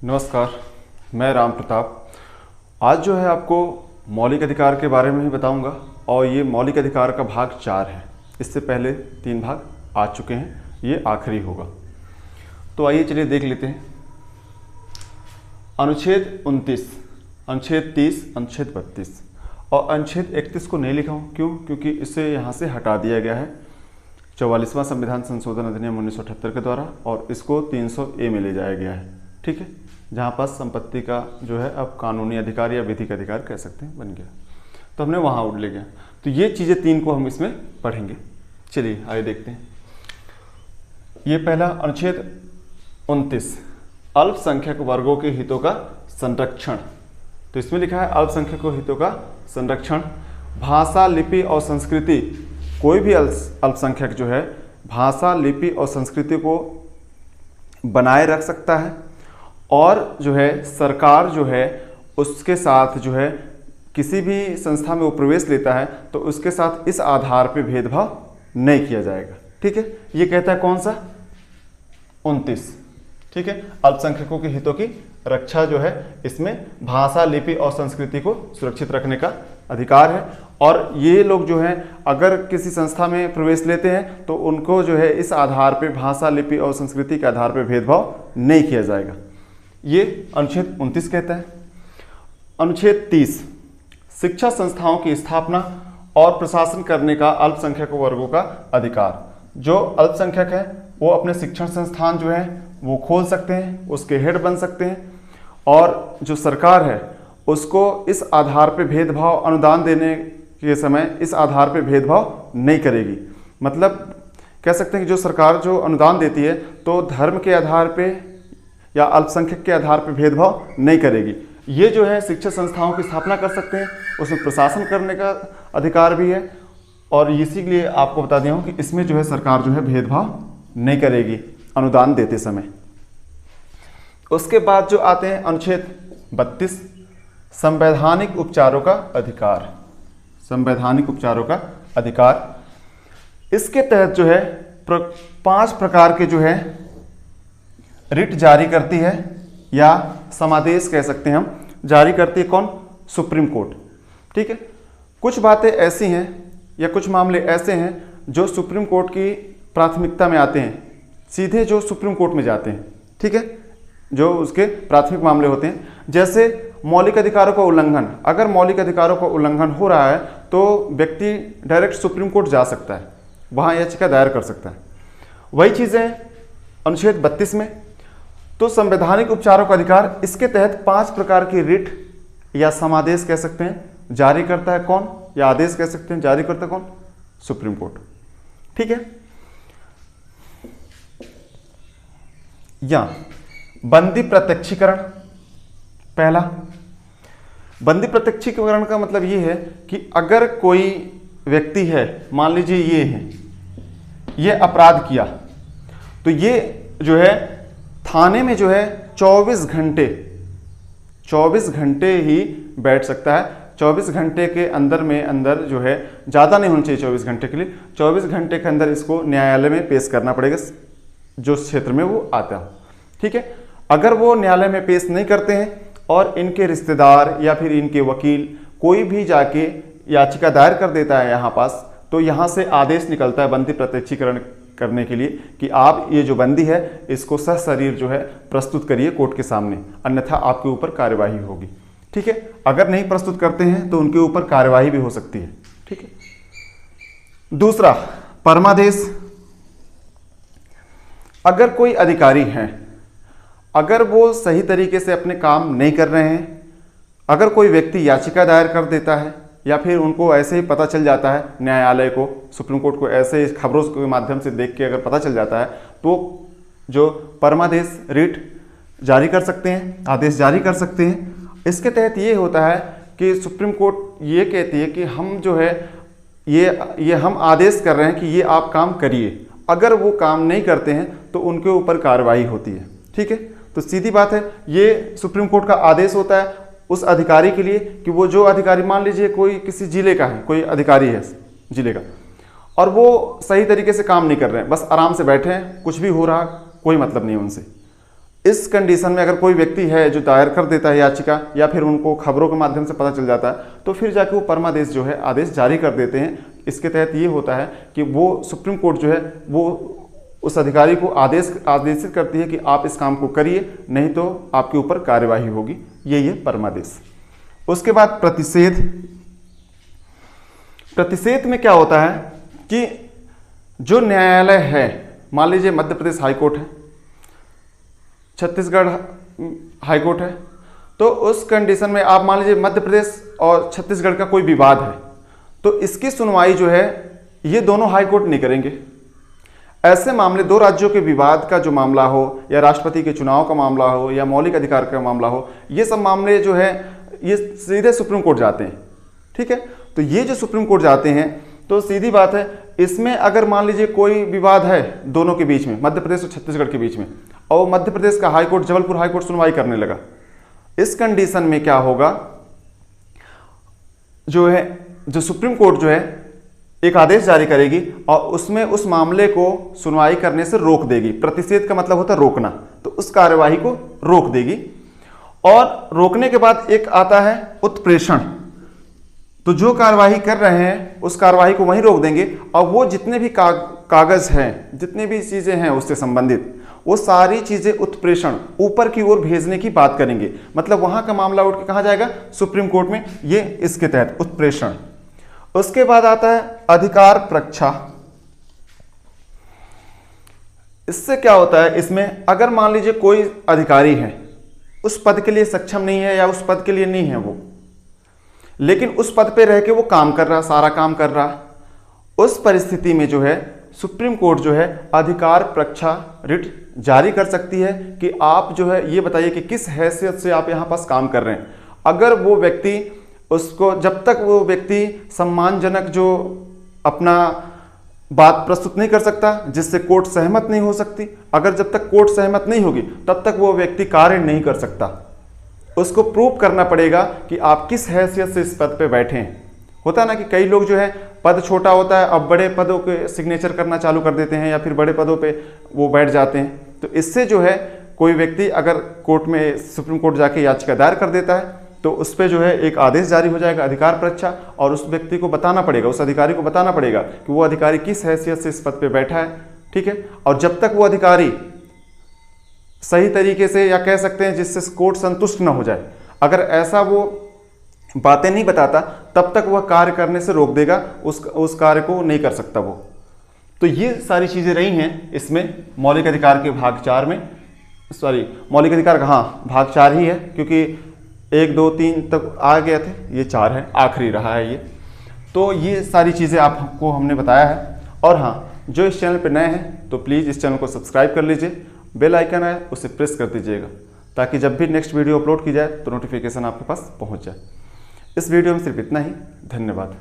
नमस्कार, मैं राम प्रताप। आज जो है आपको मौलिक अधिकार के बारे में ही बताऊंगा और ये मौलिक अधिकार का भाग 4 है। इससे पहले 3 भाग आ चुके हैं, ये आखिरी होगा। तो आइए चलिए देख लेते हैं। अनुच्छेद 29, अनुच्छेद 30, अनुच्छेद 32 और अनुच्छेद 31 को नहीं लिखा हूँ। क्यों? क्योंकि इसे यहाँ से हटा दिया गया है 44वां संविधान संशोधन अधिनियम 1978 के द्वारा और इसको 300A में ले जाया गया है। ठीक है, जहाँ पास संपत्ति का जो है अब कानूनी अधिकार या विधिक अधिकार कह सकते हैं बन गया, तो हमने वहाँ उड़ ले गया। तो ये चीज़ें 3 को हम इसमें पढ़ेंगे। चलिए आइए देखते हैं। ये पहला अनुच्छेद 29, अल्पसंख्यक वर्गों के हितों का संरक्षण। तो इसमें लिखा है अल्पसंख्यक हितों का संरक्षण। भाषा, लिपि और संस्कृति, कोई भी अल्पसंख्यक जो है भाषा, लिपि और संस्कृति को बनाए रख सकता है और जो है सरकार जो है उसके साथ जो है किसी भी संस्था में वो प्रवेश लेता है तो उसके साथ इस आधार पे भेदभाव नहीं किया जाएगा। ठीक है, ये कहता है कौन सा? 29। ठीक है, अल्पसंख्यकों के हितों की रक्षा जो है इसमें भाषा, लिपि और संस्कृति को सुरक्षित रखने का अधिकार है। और ये लोग जो हैं अगर किसी संस्था में प्रवेश लेते हैं तो उनको जो है इस आधार पे भाषा, लिपि और संस्कृति के आधार पे भेदभाव नहीं किया जाएगा। ये अनुच्छेद 29 कहता है। अनुच्छेद 30, शिक्षा संस्थाओं की स्थापना और प्रशासन करने का अल्पसंख्यक वर्गों का अधिकार। जो अल्पसंख्यक है वो अपने शिक्षण संस्थान जो है वो खोल सकते हैं, उसके हेड बन सकते हैं और जो सरकार है उसको इस आधार पे भेदभाव, अनुदान देने के समय इस आधार पे भेदभाव नहीं करेगी। मतलब कह सकते हैं कि जो सरकार जो अनुदान देती है तो धर्म के आधार पे या अल्पसंख्यक के आधार पे भेदभाव नहीं करेगी। ये जो है शिक्षा संस्थाओं की स्थापना कर सकते हैं, उसमें प्रशासन करने का अधिकार भी है और इसीलिए आपको बता दिया हूँ कि इसमें जो है सरकार जो है भेदभाव नहीं करेगी अनुदान देते समय। उसके बाद जो आते हैं अनुच्छेद 32, संवैधानिक उपचारों का अधिकार। संवैधानिक उपचारों का अधिकार, इसके तहत जो है 5 प्रकार के जो है रिट जारी करती है या समादेश कह सकते हैं हम, जारी करती है कौन? Supreme court. ठीक है, कुछ बातें ऐसी हैं या कुछ मामले ऐसे हैं जो सुप्रीम कोर्ट की प्राथमिकता में आते हैं, सीधे जो सुप्रीम कोर्ट में जाते हैं। ठीक है, जो उसके प्राथमिक मामले होते हैं, जैसे मौलिक अधिकारों का उल्लंघन। अगर मौलिक अधिकारों का उल्लंघन हो रहा है तो व्यक्ति डायरेक्ट सुप्रीम कोर्ट जा सकता है, वहाँ याचिका दायर कर सकता है। वही चीज़ें अनुच्छेद 32 में। तो संवैधानिक उपचारों का अधिकार, इसके तहत 5 प्रकार की रिट या समादेश कह सकते हैं जारी करता है कौन, या आदेश कह सकते हैं जारी करता है कौन? Supreme court. ठीक है, या बंदी प्रत्यक्षीकरण। पहला, बंदी प्रत्यक्षीकरण का मतलब ये है कि अगर कोई व्यक्ति है, मान लीजिए ये है, ये अपराध किया तो ये जो है थाने में जो है 24 घंटे ही बैठ सकता है। 24 घंटे के अंदर जो है, ज़्यादा नहीं होना चाहिए 24 घंटे के लिए, 24 घंटे के अंदर इसको न्यायालय में पेश करना पड़ेगा जो क्षेत्र में वो आता है। ठीक है, अगर वो न्यायालय में पेश नहीं करते हैं और इनके रिश्तेदार या फिर इनके वकील कोई भी जाके याचिका दायर कर देता है यहाँ पास, तो यहाँ से आदेश निकलता है बंदी प्रत्यक्षीकरण करने के लिए कि आप ये जो बंदी है इसको सशरीर जो है प्रस्तुत करिए कोर्ट के सामने, अन्यथा आपके ऊपर कार्यवाही होगी। ठीक है, अगर नहीं प्रस्तुत करते हैं तो उनके ऊपर कार्यवाही भी हो सकती है। ठीक है। दूसरा, परमादेश। अगर कोई अधिकारी है, अगर वो सही तरीके से अपने काम नहीं कर रहे हैं, अगर कोई व्यक्ति याचिका दायर कर देता है या फिर उनको ऐसे ही पता चल जाता है, न्यायालय को, सुप्रीम कोर्ट को ऐसे खबरों के माध्यम से देख के अगर पता चल जाता है तो जो परमादेश रिट जारी कर सकते हैं, आदेश जारी कर सकते हैं। इसके तहत ये होता है कि सुप्रीम कोर्ट ये कहती है कि हम जो है ये हम आदेश कर रहे हैं कि ये आप काम करिए। अगर वो काम नहीं करते हैं तो उनके ऊपर कार्रवाई होती है। ठीक है, तो सीधी बात है, ये सुप्रीम कोर्ट का आदेश होता है उस अधिकारी के लिए कि वो जो अधिकारी, मान लीजिए कोई किसी जिले का है, कोई अधिकारी है जिले का और वो सही तरीके से काम नहीं कर रहे हैं, बस आराम से बैठे हैं, कुछ भी हो रहा, कोई मतलब नहीं उनसे, इस कंडीशन में अगर कोई व्यक्ति है जो दायर कर देता है याचिका या फिर उनको खबरों के माध्यम से पता चल जाता है, तो फिर जाके वो परमादेश जो है आदेश जारी कर देते हैं। इसके तहत ये होता है कि वो सुप्रीम कोर्ट जो है वो उस अधिकारी को आदेशित करती है कि आप इस काम को करिए, नहीं तो आपके ऊपर कार्यवाही होगी। ये परमादेश। उसके बाद प्रतिषेध। प्रतिषेध में क्या होता है कि जो न्यायालय है, मान लीजिए मध्य प्रदेश हाई कोर्ट है, छत्तीसगढ़ हाई कोर्ट है, तो उस कंडीशन में आप मान लीजिए मध्य प्रदेश और छत्तीसगढ़ का कोई विवाद है, तो इसकी सुनवाई जो है ये दोनों हाई कोर्ट नहीं करेंगे। ऐसे मामले, दो राज्यों के विवाद का जो मामला हो या राष्ट्रपति के चुनाव का मामला हो या मौलिक अधिकार का मामला हो, ये सब मामले जो है ये सीधे सुप्रीम कोर्ट जाते हैं। ठीक है, तो ये जो सुप्रीम कोर्ट जाते हैं, तो सीधी बात है, इसमें अगर मान लीजिए कोई विवाद है दोनों के बीच में, मध्य प्रदेश और छत्तीसगढ़ के बीच में, और मध्य प्रदेश का high court, Jabalpur high court सुनवाई करने लगा, इस कंडीशन में क्या होगा, जो सुप्रीम कोर्ट जो है एक आदेश जारी करेगी और उसमें उस मामले को सुनवाई करने से रोक देगी। प्रतिषेध का मतलब होता है रोकना, तो उस कार्यवाही को रोक देगी। और रोकने के बाद एक आता है उत्प्रेषण। तो जो कार्यवाही कर रहे हैं उस कार्यवाही को वहीं रोक देंगे और वो जितने भी कागज हैं, जितनी भी चीजें हैं उससे संबंधित, वो सारी चीजें उत्प्रेषण ऊपर की ओर भेजने की बात करेंगे। मतलब वहां का मामला उठ के कहां जाएगा, सुप्रीम कोर्ट में। ये इसके तहत उत्प्रेषण। उसके बाद आता है अधिकार प्रक्षा। इससे क्या होता है, इसमें अगर मान लीजिए कोई अधिकारी है, उस पद के लिए सक्षम नहीं है या उस पद के लिए नहीं है वो, लेकिन उस पद पे रह के वो काम कर रहा, सारा काम कर रहा, उस परिस्थिति में जो है सुप्रीम कोर्ट जो है अधिकार प्रक्षा रिट जारी कर सकती है कि आप जो है ये बताइए कि किस हैसियत से आप यहां पास काम कर रहे हैं। अगर वो व्यक्ति उसको, जब तक वो व्यक्ति सम्मानजनक जो अपना बात प्रस्तुत नहीं कर सकता, जिससे कोर्ट सहमत नहीं हो सकती, अगर जब तक कोर्ट सहमत नहीं होगी तब तक वो व्यक्ति कार्य नहीं कर सकता। उसको प्रूव करना पड़ेगा कि आप किस हैसियत से इस पद पे बैठे हैं। होता है ना कि कई लोग जो है पद छोटा होता है, अब बड़े पदों के सिग्नेचर करना चालू कर देते हैं या फिर बड़े पदों पे वो बैठ जाते हैं। तो इससे जो है कोई व्यक्ति अगर कोर्ट में, सुप्रीम कोर्ट जाके याचिका दायर कर देता है, तो उस पर जो है एक आदेश जारी हो जाएगा अधिकार प्रक्षा, और उस व्यक्ति को बताना पड़ेगा, उस अधिकारी को बताना पड़ेगा कि वो अधिकारी किस हैसियत से इस पद पे बैठा है। ठीक है, और जब तक वो अधिकारी सही तरीके से, या कह सकते हैं जिससे कोर्ट संतुष्ट न हो जाए, अगर ऐसा वो बातें नहीं बताता, तब तक वह कार्य करने से रोक देगा, उस कार्य को नहीं कर सकता वो। तो ये सारी चीज़ें रही हैं इसमें मौलिक अधिकार के भाग 4 में। मौलिक अधिकार का हाँ भाग 4 ही है, क्योंकि 1, 2, 3 तक आ गए थे, ये 4 है, आखिरी रहा है ये। तो ये सारी चीज़ें आपको हमने बताया है। और हाँ, जो इस चैनल पर नए हैं तो प्लीज़ इस चैनल को सब्सक्राइब कर लीजिए, बेल आइकन है उसे प्रेस कर दीजिएगा, ताकि जब भी नेक्स्ट वीडियो अपलोड की जाए तो नोटिफिकेशन आपके पास पहुंच जाए। इस वीडियो में सिर्फ इतना ही। धन्यवाद।